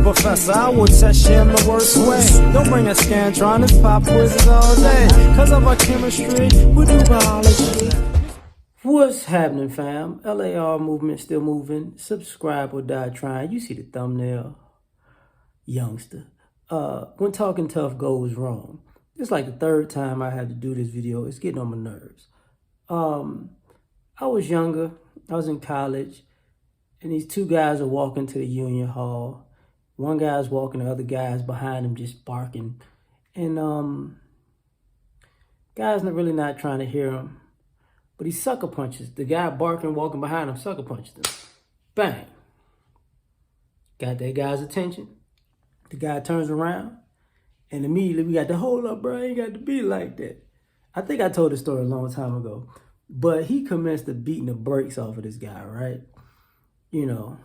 professor, I will test you in the worst way. Don't bring a scantron, it's pop quizzes all day. Cause of our chemistry, we do biology. What's happening, fam? L.A.R movement still moving. Subscribe or die trying. You see the thumbnail, youngster. When talking tough goes wrong. It's like the third time I had to do this video. It's getting on my nerves. I was younger. I was in college. And these two guys are walking to the union hall. One guy's walking, the other guy's behind him just barking. And guy's really not trying to hear him. But he sucker punches. The guy barking, walking behind him, sucker punches him. Bang. Got that guy's attention. The guy turns around. And immediately we got to hold up, bro. I ain't got to be like that. I think I told this story a long time ago. But he commenced to beating the brakes off of this guy, right? You know,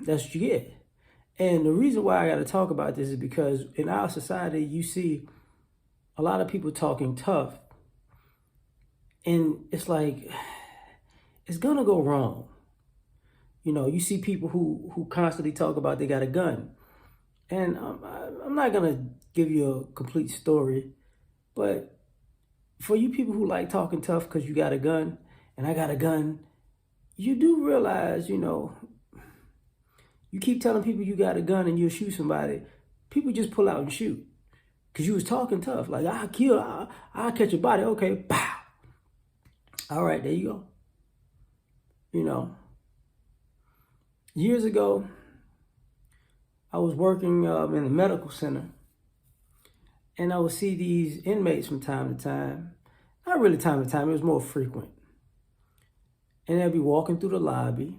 that's what you get. And the reason why I got to talk about this is because in our society, you see a lot of people talking tough. And it's like, it's going to go wrong. You know, you see people who constantly talk about they got a gun. And I'm not going to give you a complete story. But for you people who like talking tough because you got a gun and I got a gun, you do realize, you know, you keep telling people you got a gun and you'll shoot somebody. People just pull out and shoot. Because you was talking tough. Like, I'll catch a body. Okay, pow. All right, there you go. You know, years ago, I was working in the medical center. And I would see these inmates from time to time. Not really time to time, it was more frequent. And they'd be walking through the lobby,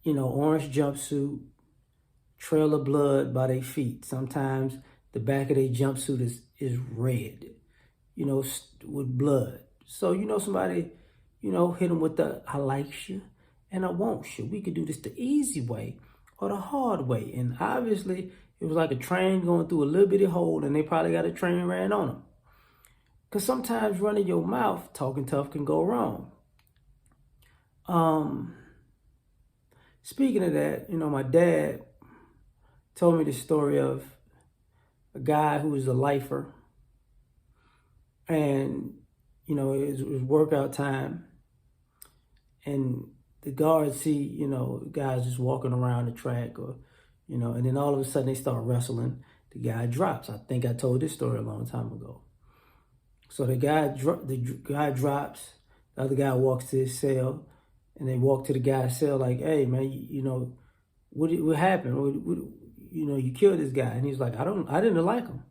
you know, orange jumpsuit, trail of blood by their feet. Sometimes the back of their jumpsuit is red, you know, with blood. So, you know, somebody, you know, hit them with the, I like you and I want you. We could do this the easy way or the hard way. And obviously, it was like a train going through a little bitty hole and they probably got a train ran on them. Because sometimes running your mouth, talking tough can go wrong. Speaking of that, you know, my dad told me the story of a guy who was a lifer. And, you know, it was workout time. And the guards see, you know, guys just walking around the track or, you know, and then all of a sudden they start wrestling. The guy drops. I think I told this story a long time ago. So the guy drops, the other guy walks to his cell, and they walk to the guy's cell like, hey, man, you know, what happened? You know, you killed this guy. And he's like, I didn't like him.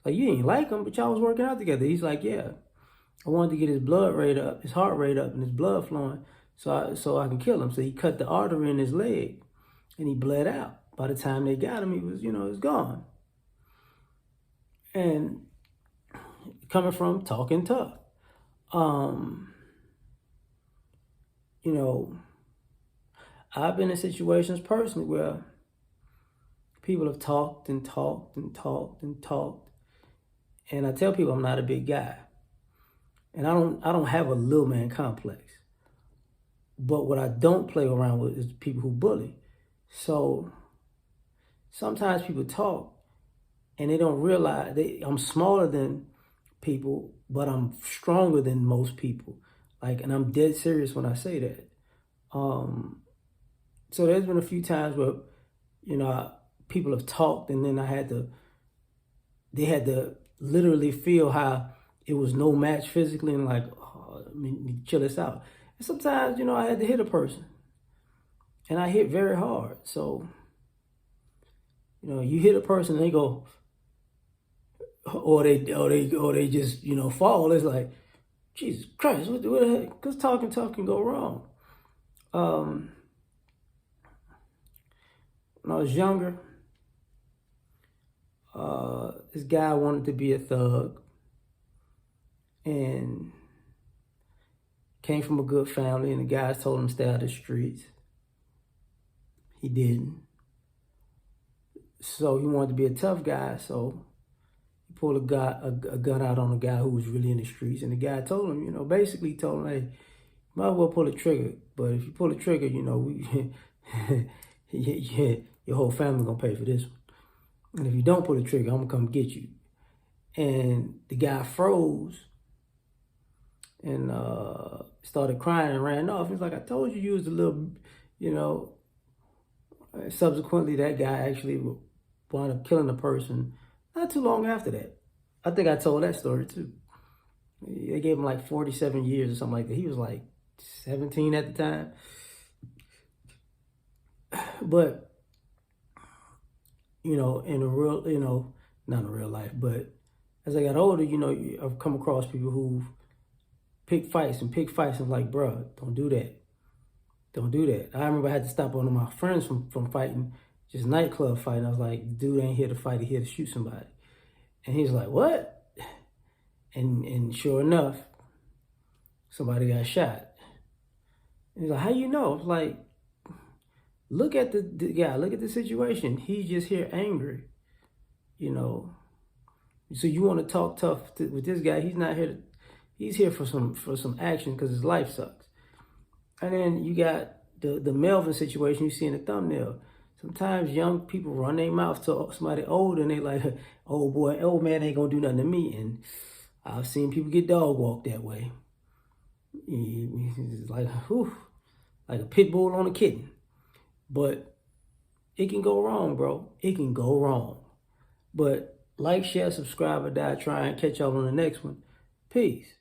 Like, you ain't like him, but y'all was working out together. He's like, yeah, I wanted to get his blood rate up, his heart rate up, and his blood flowing so I can kill him. So he cut the artery in his leg, and he bled out. By the time they got him, he was, you know, he was gone. And coming from talking tough. You know, I've been in situations personally where people have talked and talked and talked and talked. And I tell people I'm not a big guy. And I don't have a little man complex. But what I don't play around with is people who bully. So sometimes people talk and they don't realize I'm smaller than people, but I'm stronger than most people. Like, and I'm dead serious when I say that. So there's been a few times where, you know, people have talked and then they had to literally feel how it was no match physically and like, oh, I mean, chill this out. And sometimes, you know, I had to hit a person and I hit very hard. So, you know, you hit a person and they go, or they just, you know, fall. It's like, Jesus Christ, what the heck? Because talking tough can go wrong. When I was younger, this guy wanted to be a thug and came from a good family, and the guys told him to stay out of the streets. He didn't. So he wanted to be a tough guy, so he pulled a gun out on a guy who was really in the streets, and the guy told him, basically told him, hey, you might as well pull the trigger, but if you pull the trigger, your whole family gonna pay for this one. And if you don't pull the trigger, I'm gonna come get you. And the guy froze and started crying and ran off. He's like, I told you was a little, you know. Subsequently, that guy actually wound up killing a person not too long after that. I think I told that story too. They gave him like 47 years or something like that. He was like 17 at the time. But, you know, in a real, you know, not in real life, but as I got older, you know, I've come across people who pick fights and like, bruh, don't do that. Don't do that. I remember I had to stop one of my friends from fighting, just nightclub fighting. I was like, the dude ain't here to fight, he here to shoot somebody. And he's like, what? And sure enough, somebody got shot. And he's like, how you know? I was like, look at the guy, look at the situation. He's just here angry, you know. So you want to talk tough with this guy? He's not here. He's here for some action because his life sucks. And then you got the Melvin situation you see in the thumbnail. Sometimes young people run their mouth to somebody old and they like, oh boy, old man ain't gonna do nothing to me. And I've seen people get dog walked that way. It's like, whew, like a pit bull on a kitten. But it can go wrong, bro. It can go wrong. But like, share, subscribe, or die trying. Catch y'all on the next one. Peace.